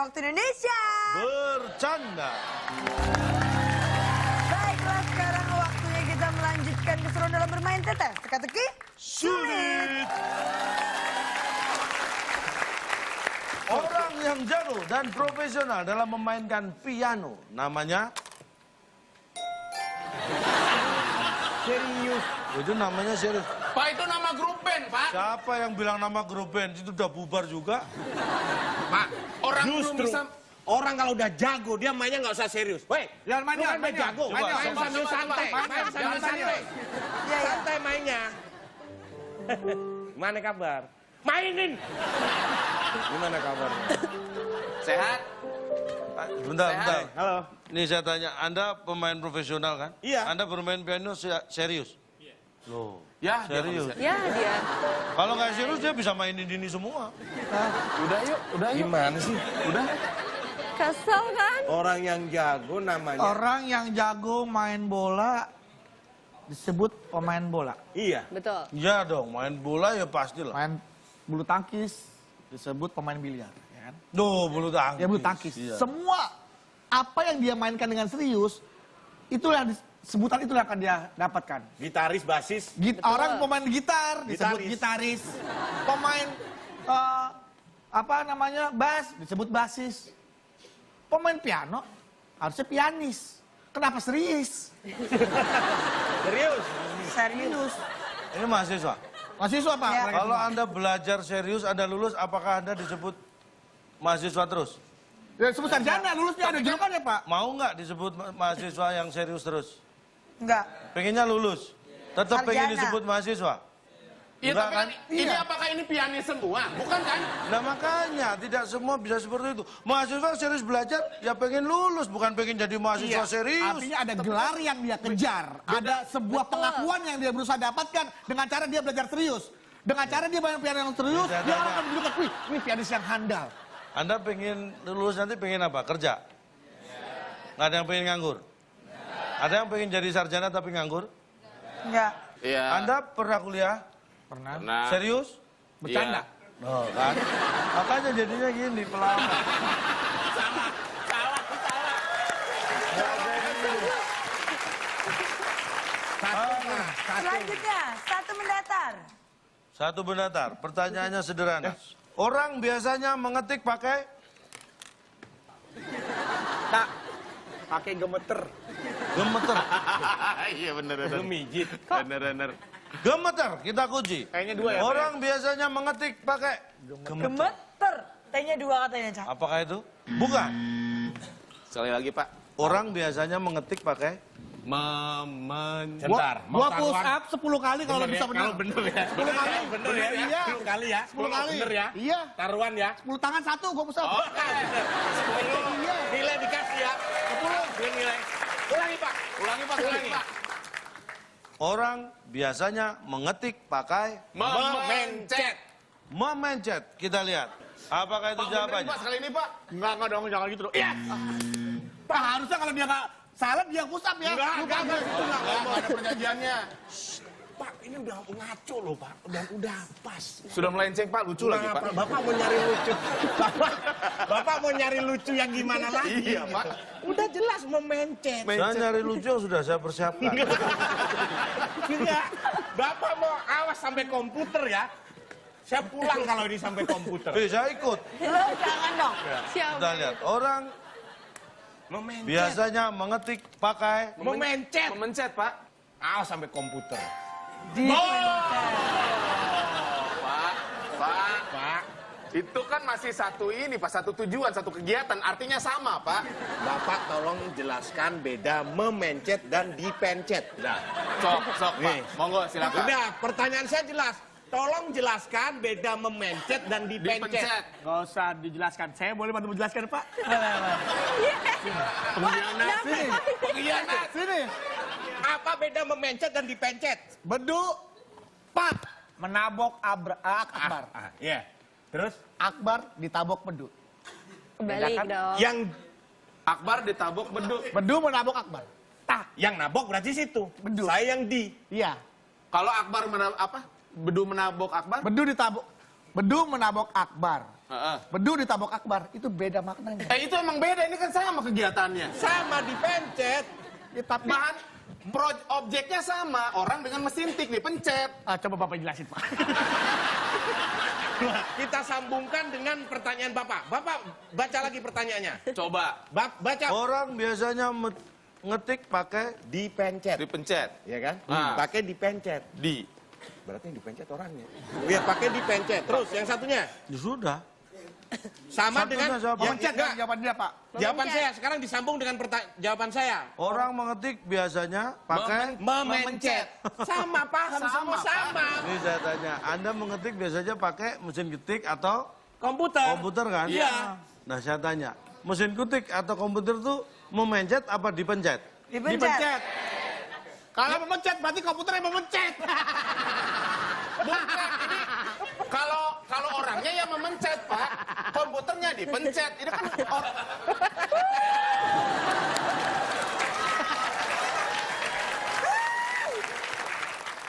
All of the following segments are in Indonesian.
Waktu Indonesia Bercanda. Baiklah, sekarang waktunya kita melanjutkan keseruan dalam bermain tetes. Teka-teki Sulit. Orang yang jago dan profesional dalam memainkan piano namanya Serius. itu namanya serius. Pak, itu nama grup band, Pak. Siapa yang bilang nama grup band itu udah bubar juga? Pak, orang belum Justru bisa... orang kalau udah jago dia mainnya nggak usah serius. Woi, Jangan main, lu kan main jago. Coba, Main coba, sambil coba, santai. coba. Main sambil Jangan santai. santai. Ya, ya. Santai mainnya. Gimana kabar? Mainin. Gimana kabarnya? Sehat? Bentar. Halo. Nih saya tanya, Anda pemain profesional kan? Iya. Anda bermain piano serius? Iya. Loh, Ya, dia serius? bisa. Ya dia. Kalau nggak serius dia bisa mainin ini semua. Udah yuk. Gimana sih? Udah. Kesel kan? Orang yang jago namanya. Orang yang jago main bola disebut pemain bola. Iya. Betul. Iya dong, main bola ya pastilah. Main bulu tangkis disebut pemain biliar. Ya kan? Duh, bulu tangkis. Ya bulu tangkis. Iya. Semua apa yang dia mainkan dengan serius, itulah sebutan itu yang akan dia dapatkan. Gitaris, basis. Orang pemain gitar disebut Gitaris. gitaris. Pemain apa namanya bass disebut basis. Pemain piano harusnya pianis. Kenapa serius? Serius. Serius. Ini mahasiswa. Mahasiswa Pak. Ya. mereka Kalau semua. Anda belajar serius, Anda lulus, apakah Anda disebut mahasiswa terus? Ya, sebut sarjana lulusnya ada julukannya Pak. Mau nggak disebut mahasiswa yang serius terus? Enggak. Pengennya lulus? Tetap pengen Sarjana. disebut mahasiswa? Iya, Enggak tapi kan? kan ini Iya. apakah ini pianis semua? Bukan kan? Nah makanya, tidak semua bisa seperti itu. Mahasiswa serius belajar, ya pengen lulus, bukan pengen jadi mahasiswa serius. Artinya ada gelar yang dia kejar. Ada sebuah pengakuan yang dia berusaha dapatkan dengan cara dia belajar serius. Dengan cara dia main piano yang serius, Bisa dia tanya. akan menunjukkan, wih, ini pianis yang handal. Anda pengen lulus nanti pengen apa? Kerja? Nggak ada yang pengen nganggur? Ada yang pengen jadi sarjana tapi nganggur? Enggak. Iya. Anda pernah kuliah? Pernah. Nah, Serius? Bercanda. Oh, kan? Makanya jadinya gini, pelama. Selanjutnya, satu mendatar. Satu benatar, pertanyaannya sederhana. Orang biasanya mengetik pakai Tak. Pakai gemeter. gemeter. Iya bener. Gemijit. Bener. Gemeter, kita kunci. Kayaknya dua ya, Pak, Orang biasanya mengetik pakai gemeter. Gemeter. T-nya 2 katanya, Cak. Apakah itu? Bukan. Sekali lagi, Pak. Orang biasanya mengetik pakai Bentar. Gua push up 10 kali kalau bisa benar. Kalau bener ya. 10 kali. Bener ya. Iya. 10 kali ya. 10 kali. Bener ya. Iya. Taruhan ya. 10 tangan 1 gua push up. Oh, 10. Iya. Nilai dikasih ya. 10. Dia nilai. Ulangi Pak. Ulangi Pak. orang biasanya mengetik pakai Memencet. memencet. Kita lihat. Apakah itu jawabannya? Pak, sekali ini, Pak. Enggak dong, jangan gitu dong. Iya. Pak harusnya kalau dia nggak salah dia push up ya. Enggak, Lupa enggak, dia. itu enggak. Nggak ada perjanjiannya. Pak, ini udah ngaco loh, Pak. Udah pas. Sudah melenceng, Pak. Lucu lagi, Pak. Bapak mau nyari lucu. Bapak mau nyari lucu yang gimana lagi? Iya, Pak. Udah jelas memencet. Saya nyari lucu yang sudah saya persiapkan. Enggak. Bapak mau awas sampai komputer ya. Saya pulang kalau ini sampai komputer. Saya ikut. Lo jangan dong. Kita lihat. Orang Memencet. biasanya mengetik pakai Memencet. Memencet, Pak. Awas sampai komputer. Pak. Pak, Itu kan masih satu ini, Pak. Satu tujuan, satu kegiatan. Artinya sama, Pak. Bapak tolong jelaskan beda memencet dan dipencet. Udah. Sok, Pak. Nih. Monggo, silakan. Udah, pertanyaan saya jelas. Tolong jelaskan beda memencet dan dipencet. Dipencet. Gak usah dijelaskan. Saya boleh bantu menjelaskan Pak? Pengkhianat. Sini. Pengkhianat. Sini. Apa beda memencet dan dipencet? Bedu. Pak. Menabok Akbar. Iya. Terus? Akbar ditabok Bedu. Kebalik dong. Yang Akbar ditabok beduk. Bedu menabok Akbar. Tak. yang nabok berarti situ. Bedu. Saya yang di. Iya. Kalau Akbar apa? Bedu menabok Akbar? Bedu ditabok. Bedu menabok Akbar. bedu ditabok akbar, itu beda maknanya. Itu emang beda, ini kan sama kegiatannya. Sama dipencet. Ya, tapi Bahan objeknya sama, orang dengan mesin tik dipencet. coba Bapak jelasin, Pak. Kita sambungkan dengan pertanyaan Bapak. Bapak baca lagi pertanyaannya. Coba Baca. Orang biasanya ngetik pakai Dipencet. dipencet. Ya kan? Ah. Pakai dipencet. Di. Berarti yang dipencet orangnya. Iya, pakai dipencet. Terus yang satunya ya sudah. sama Satunya dengan siapa? Memencet enggak. kan jawaban dia, Pak. Jawaban saya sekarang disambung dengan jawaban saya. Orang mengetik biasanya pakai Memencet. Sama, paham sama. Ini saya tanya, Anda mengetik biasanya pakai mesin ketik atau Komputer. komputer kan? Iya. Nah saya tanya, mesin ketik atau komputer tuh memencet apa dipencet? Dipencet. Kalau memencet berarti komputer yang memencet. Bukan, ini kalau orangnya yang memencet, Pak. Komputernya dipencet. Ini kan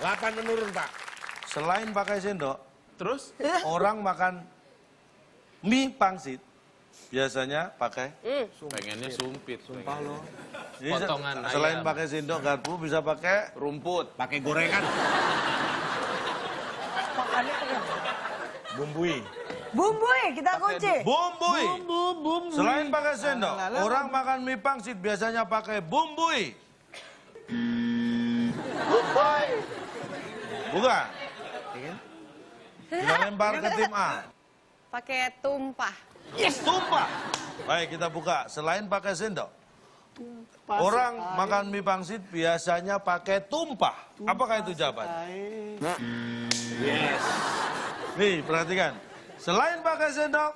8 menurun, Pak. Selain pakai sendok, terus orang makan mie pangsit biasanya pakai. pengennya sumpit. Sumpah lo. Potongan Selain ayam. pakai sendok garpu bisa pakai Rumput. Pakai gorengan. Makannya pakai Bumbui. bumbui, kita kunci. bumbui. Bumbu. Selain pakai sendok, orang makan mie pangsit biasanya pakai bumbui. Bukan. Kita lempar ke tim A. Pakai tumpah. Tumpah. Baik, kita buka. Selain pakai sendok, orang makan mie pangsit biasanya pakai tumpah. Apakah itu jawaban? Yes. Nih, perhatikan. Selain pakai sendok,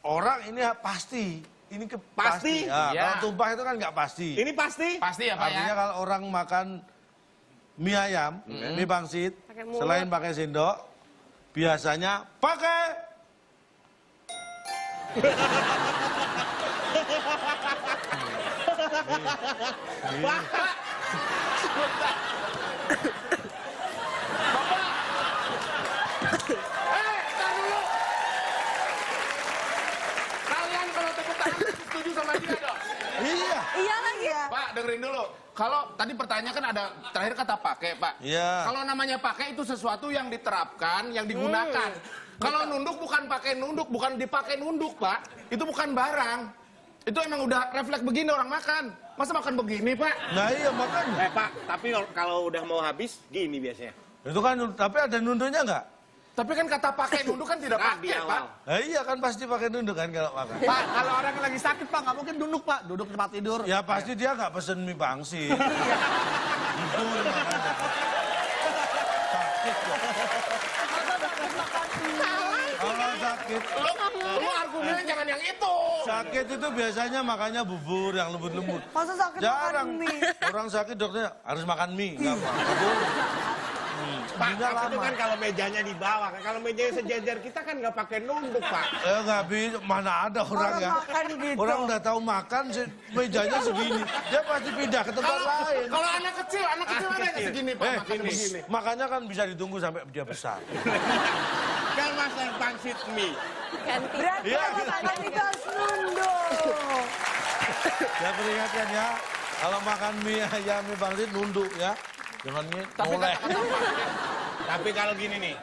orang ini pasti. Ini Pasti? Ya, Iya. kalau tumpah itu kan nggak pasti. Ini pasti? Pasti ya, Pak ya? Artinya kalau orang makan mie ayam, mie pangsit, Pakai mulut. selain pakai sendok, biasanya pakai Tar dulu. Kalian kalau tepuk tangan setuju sama dia dong. iya. Iya lagi ya. Pak, dengerin dulu. Kalau tadi pertanyaan kan ada terakhir kata pakai, Pak. Iya. Kalau namanya pakai itu sesuatu yang diterapkan, yang digunakan. Kalau nunduk bukan pakai nunduk, bukan dipakai nunduk, Pak. Itu bukan barang. Itu emang udah refleks begini orang makan. Masa makan begini, Pak? Nah iya makanya. Pak, tapi kalau udah mau habis, gini biasanya. Itu kan, tapi ada nunduknya nggak? Tapi kan kata pakai nunduk kan tidak Nah, di pakai, Pak. awal. Nah iya kan pasti pakai nunduk kan kalau makan. Pak, kalau orang yang lagi sakit, Pak, nggak mungkin duduk, Pak. Duduk di tempat tidur. Ya pasti dia nggak pesen mie pangsit. Itu makanya. Sakit kok. Kalau sakit, Lu argumennya jangan yang itu. sakit itu biasanya makannya bubur yang lembut-lembut. Masa sakit Jarang. makan mie? Orang sakit dokternya harus makan mie. Nggak apa. Nggak boleh. Pak, Juga itu lama. kan kalau mejanya di bawah. Kalau mejanya sejajar kita kan nggak pakai nunduk, Pak. Nggak bisa, mana ada orang ya. makan gitu. Orang udah tahu makan, mejanya segini. Dia pasti pindah ke tempat lain. Kalau anak kecil ada yang segini, Pak. Makannya begini. Makanya kan bisa ditunggu sampai dia besar. Kan makan pangsit mie. Ganti. Berarti Iya, kalau kita- makan itu harus nunduk. Saya peringatkan ya, kalau makan mie ayam, mie pangsit nunduk ya. Jangan noleh. Tapi kalau gini nih,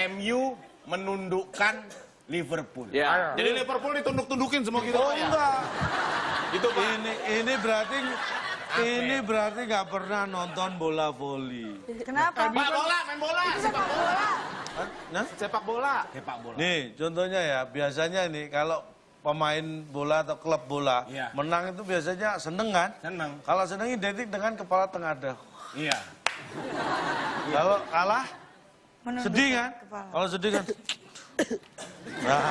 MU menundukkan Liverpool. Ya. Jadi Liverpool ditunduk-tundukin semua gitu. Oh Pak, ya? enggak. Itu, Pak. Ini berarti nggak pernah nonton bola voli. Kenapa? Pak, bola, main bola, sepak bola. Nah, Sepak bola. Sepak bola. nih contohnya ya, biasanya nih kalau pemain bola atau klub bola Iya. menang itu biasanya seneng kan? Seneng. Kalau seneng identik dengan kepala tengadah. Iya. Kalau kalah Menundukkan sedih kan? kepala. Kalau sedih kan? Nah,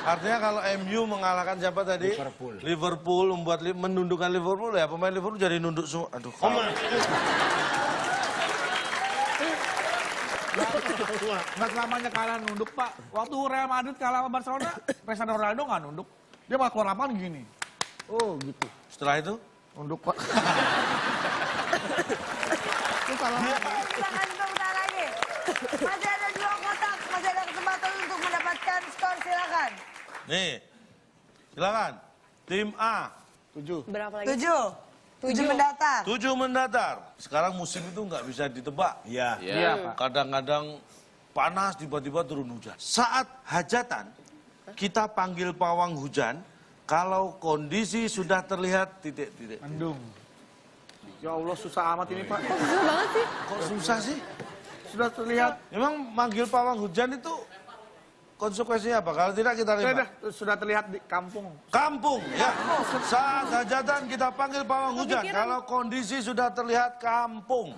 artinya kalau MU mengalahkan siapa tadi? Liverpool. Liverpool menundukkan Liverpool ya, pemain Liverpool jadi nunduk semua. Aduh, kalah. Nggak selamanya kalah nunduk, Pak. Waktu Real Madrid kalah sama Barcelona, Cristiano Ronaldo nggak nunduk. Dia malah keluar lapangan gini. Oh, gitu. Setelah itu Nunduk, Pak. Silakan tepuk tangan lagi. Masih ada 2 kotak, masih ada kesempatan untuk mendapatkan skor Nih, silakan. Tim A, Berapa lagi? 7 mendatar. 7 mendatar. Sekarang musim itu nggak bisa ditebak. Iya. Iya, Pak. Kadang-kadang panas, tiba-tiba turun hujan. Saat hajatan, kita panggil pawang hujan kalau kondisi sudah terlihat titik-titik. Mendung. Ya Allah, susah amat ini, Pak. Kok susah banget sih? Kok susah sih? Sudah terlihat. Memang manggil pawang hujan itu konsekuensinya apa? Kalau tidak kita terima. Sudah terlihat di kampung. Kampung, ya. Saat hajatan kita panggil pawang hujan Kepikiran. kalau kondisi sudah terlihat kampung.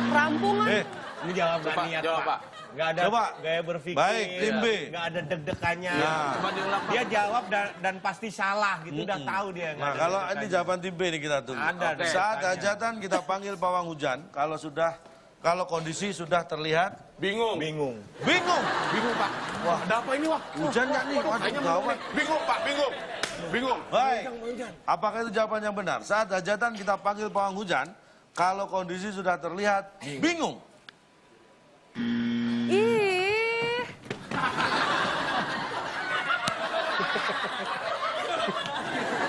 Rampungan. Ini jawab nggak niat, Pak. Nggak ada Coba. gaya berpikir. Baik, tim B. Nggak ada deg-degannya. Nah. Coba diulang, Pak. Dia jawab dan pasti salah gitu. Udah tahu dia. nggak Nah, ada kalau ini deg-degannya. jawaban tim B nih kita tunggu. Ada Oke. Saat hajatan kita panggil pawang hujan kalau kondisi sudah terlihat Bingung. bingung. Bingung, Pak. Wah, Ada apa ini, wah? hujan nggak nih? Waduh, Kayaknya gawat. bingung, Pak, bingung. Bingung. Baik. Apakah itu jawaban yang benar? Saat hajatan kita panggil pawang hujan kalau kondisi sudah terlihat bingung. Ih.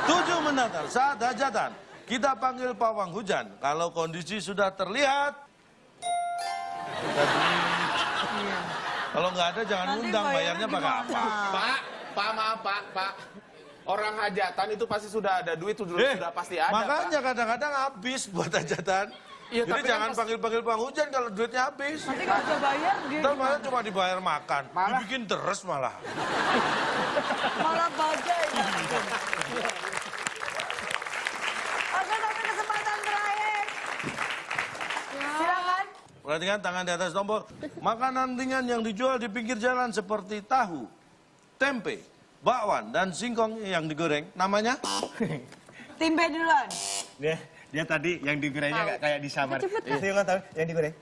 Tujuh mendatar saat hajatan kita panggil pawang hujan kalau kondisi sudah terlihat. Kalau nggak ada jangan Nanti undang, bayarnya pakai gimana? apa? Pak, maaf, Pak. Orang hajatan itu pasti sudah ada duit, sudah pasti ada, Makanya kadang-kadang habis buat hajatan. Iya, Jadi tapi jangan kan panggil-panggil pawang hujan kalau duitnya habis. Nanti kalau udah bayar, dia Ntar malah cuma dibayar makan, dibikin deres malah. malah bajai. Oke, tapi kesempatan terakhir. Silakan. Perhatikan tangan di atas tombol. Makanan ringan yang dijual di pinggir jalan seperti tahu, tempe, bakwan, dan singkong yang digoreng. Namanya? Tim B duluan. Dia tadi yang digorengnya nggak kayak disamar. Itu yang nggak tahu yang digoreng.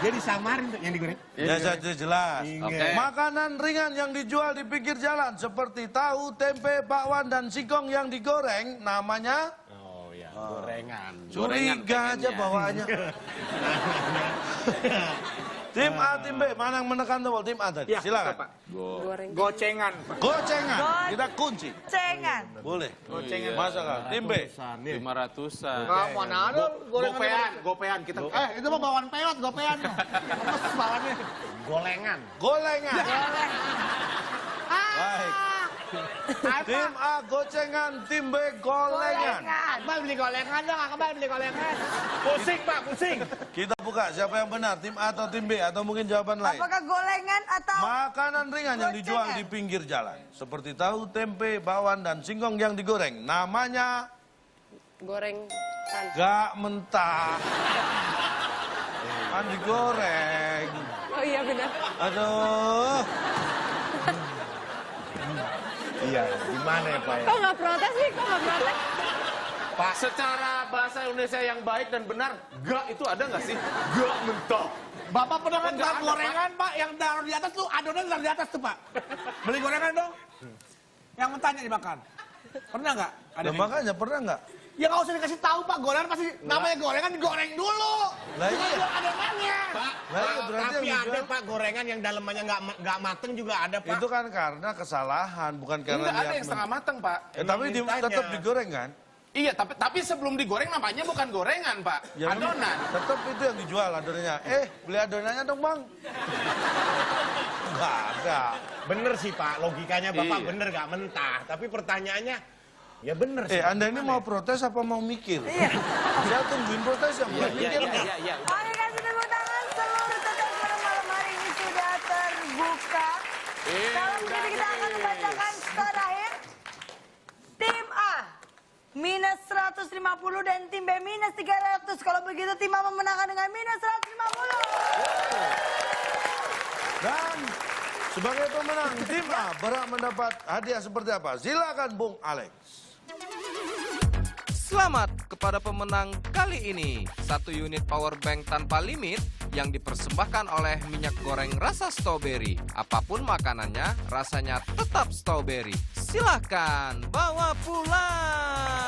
Dia disamarin tuh yang digoreng. Ya saja jelas. Oke. Makanan ringan yang dijual di pinggir jalan seperti tahu, tempe, bakwan, dan singkong yang digoreng. Namanya? Oh ya, gorengan. Curiga aja bawaannya. Tim A, tim B, mana yang menekan tombol? Tim A tadi, Ya, silakan. Pak. Goreng. Gocengan, Pak. Gocengan, kita kunci. Cengan. Boleh. Masa kan? Tim B. 500-an. Mana ada gorengan. Gopean kita. Itu mah bawaan peot, gopean. Lemes bawaannya. Golengan. Golengan. Baik. Tim A gocengan, tim B golengan. Akmal beli golengan dong, Akmal beli golengan. Pusing, Pak, pusing. Kita buka siapa yang benar, tim A atau tim B atau mungkin jawaban lain. Apakah golengan atau Makanan ringan yang dijual Gocengan. di pinggir jalan seperti tahu, tempe, bakwan, dan singkong yang digoreng. Namanya Goreng. gak mentah. Kan digoreng. Oh iya benar. Aduh. Iya, gimana ya, Pak? Kok nggak protes sih? Kok nggak protes? Pak, secara bahasa Indonesia yang baik dan benar, gak itu ada nggak sih? Gak mentok. Bapak pernah kan Enggak ada, gorengan, Pak, yang taruh di atas tuh, adonan taruh di atas tuh, Pak. Beli gorengan dong. Yang mentahnya dimakan. Pernah nggak? Ada Nah, makanya pernah nggak? Ya nggak usah dikasih tahu, Pak. Gorengan pasti namanya gorengan digoreng dulu. Lah iya. Jual adonannya. Pak, Lah, iya, berarti tapi yang ada dijual- Pak gorengan yang dalamannya nggak mateng juga ada Pak. Itu kan karena kesalahan, bukan karena Enggak ada niat yang setengah matang, Pak. tapi mintanya. tetap digoreng kan? Iya, tapi sebelum digoreng namanya bukan gorengan, Pak. Ya, Adonan. Tetap itu yang dijual adonannya. Beli adonannya dong bang. Enggak ada. Bener sih Pak, logikanya Bapak Iya. bener nggak mentah. Tapi pertanyaannya, ya bener sih. Anda ini mau protes apa mau mikir? Iya. Saya tungguin protes yang bukan mikir. Oke, kasih tepuk tangan seluruh tata suara malam hari ini sudah terbuka. Kalau begitu kita akan membacakan skor akhir. Tim A minus 150 dan tim B minus 300. Kalau begitu tim A memenangkan dengan minus 150. Dan sebagai pemenang tim A berhak mendapat hadiah seperti apa? Silakan Bung Alex. Selamat kepada pemenang kali ini. 1 unit power bank tanpa limit yang dipersembahkan oleh minyak goreng rasa strawberry. Apapun makanannya, rasanya tetap strawberry. Silahkan bawa pulang.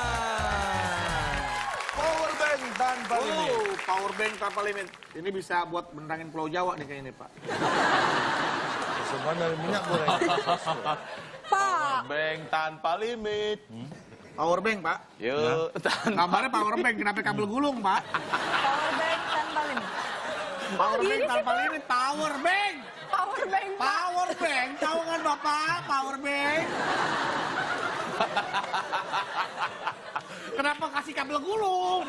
Power bank tanpa limit. Oh, power bank tanpa limit. Ini bisa buat menangin Pulau Jawa nih kayaknya nih, Pak. semua dari minyak goreng. Pak, Bank tanpa limit. Power bank, Pak. Yuk. Gambarnya power bank, kenapa kabel gulung, Pak? power bank tanpa limit. Power bank gini sih, tanpa limit, power bank. Power bank, Pak. Power bank, tahu kan Bapak? Power bank. Kenapa kasih kabel gulung?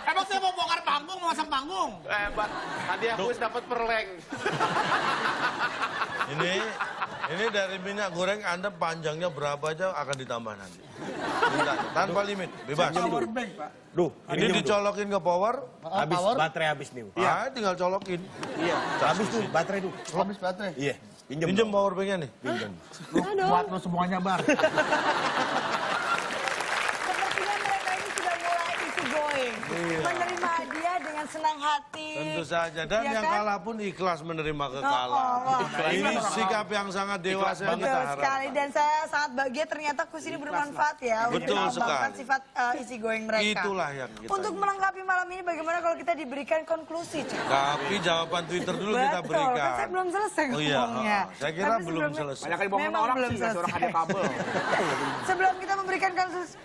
Emang saya mau bongkar panggung, mau masang panggung? Hebat. Hadiah kuis dapat perleng. Ini dari minyak goreng Anda panjangnya berapa aja akan ditambah nanti. Minta, tanpa limit, bebas. Power bank, Pak. Duh, Ini dicolokin ke power, habis baterai habis nih. tinggal colokin. Iya. Habis tuh baterai tuh. Habis baterai. Iya. Pinjem. Pinjem power banknya nih. Pinjem. Buat lo semuanya, Bar. Sepertinya mereka ini sudah mulai isi going. Menerima hadiah dengan senang hati. Tentu saja. Dan Ya yang kan? kalah pun ikhlas menerima kekalahan. Oh. Nah, ini sikap yang sangat dewasa yang kita Betul harapkan. sekali dan saya sangat bahagia ternyata kuis ini bermanfaat ya untuk Betul mengembangkan sekali. sifat easy going mereka. Itulah yang kita Untuk ingin. melengkapi malam ini bagaimana kalau kita diberikan konklusi, Cak? Tapi jawaban Twitter dulu kita Betul, berikan. kan saya belum selesai Oh iya, ngomongnya. saya kira Tapi belum sebelumnya- selesai. Banyak kali bohongin Memang orang belum sih, kasih orang selesai. hadiah kabel. Sebelum kita memberikan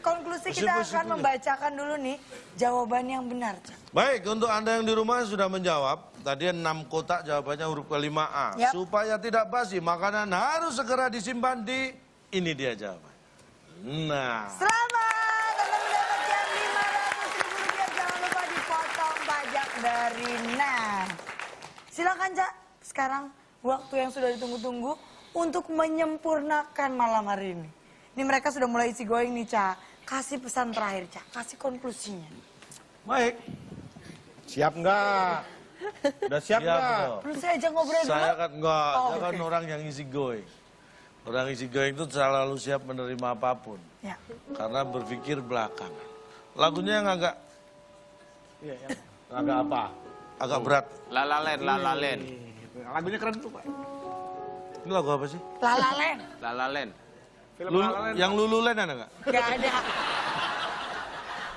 konklusi, kita Sip, akan membacakan dulu nih jawaban yang benar, Cak. Baik, untuk Anda yang di rumah sudah menjawab. Tadi 6 kotak jawabannya huruf kelima A. Yap. Supaya tidak basi, makanan harus segera disimpan di... Ini dia jawaban. Nah, Selamat Anda mendapatkan Rp500.000. Jangan lupa dipotong pajak dari Nah. Silakan, Cak. Sekarang waktu yang sudah ditunggu-tunggu untuk menyempurnakan malam hari ini. Ini mereka sudah mulai isi going nih, Cak. Kasih pesan terakhir, Cak. Kasih konklusinya. baik. Siap nggak? Udah siap Siap, nggak? dong. Perlu saya ajak ngobrol dulu? Saya kan enggak, Oh, saya kan oke. orang yang easy going. Orang easy going itu selalu siap menerima apapun. Ya. Karena berpikir belakangan. Lagunya yang agak Agak apa? agak berat. Lalalen, lalalen. Lagunya keren tuh, Pak. Ini lagu apa sih? Lalalen. Lalalen. Film Lulu, La La Land. yang Lululen ada nggak? Gak ada.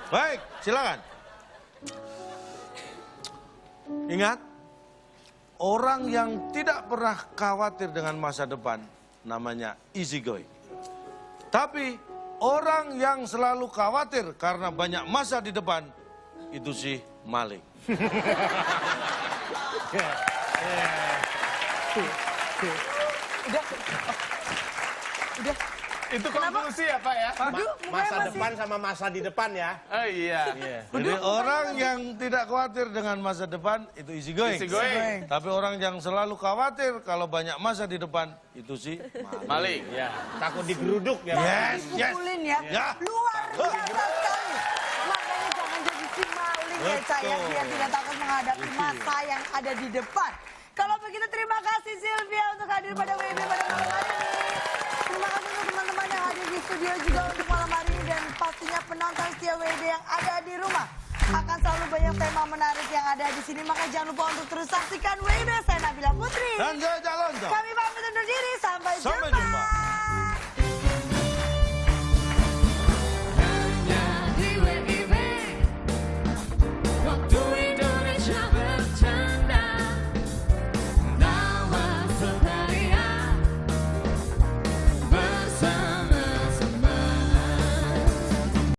Baik, silakan. Ingat, orang yang tidak pernah khawatir dengan masa depan namanya easy going. Tapi orang yang selalu khawatir karena banyak masa di depan itu sih maling. Udah. Itu konklusi ya Pak ya? Aduh, mukanya Masa masih- depan sama masa di depan ya? Oh iya. Jadi orang yang tidak khawatir dengan masa depan itu easy going. Easy going. Tapi orang yang selalu khawatir kalau banyak masa di depan itu sih maling. Maling. Ya. Takut digeruduk ya. Yes, yes. Dipukulin ya. Ya. Luar biasa sekali. Makanya jangan jadi si maling ya, Cak, ya. Betul. Biar tidak takut menghadapi masa yang ada di depan. Kalau begitu terima kasih Sylvia untuk hadir pada WIB pada malam hari ini. Terima kasih untuk teman-teman yang hadir di studio juga untuk malam hari ini. Dan pastinya penonton setia WIB yang ada di rumah. Akan selalu banyak tema menarik yang ada di sini. Maka jangan lupa untuk terus saksikan WIB. Saya Nabila Putri. Dan saya Calon. Kami pamit undur diri. Sampai Sampai jumpa. jumpa.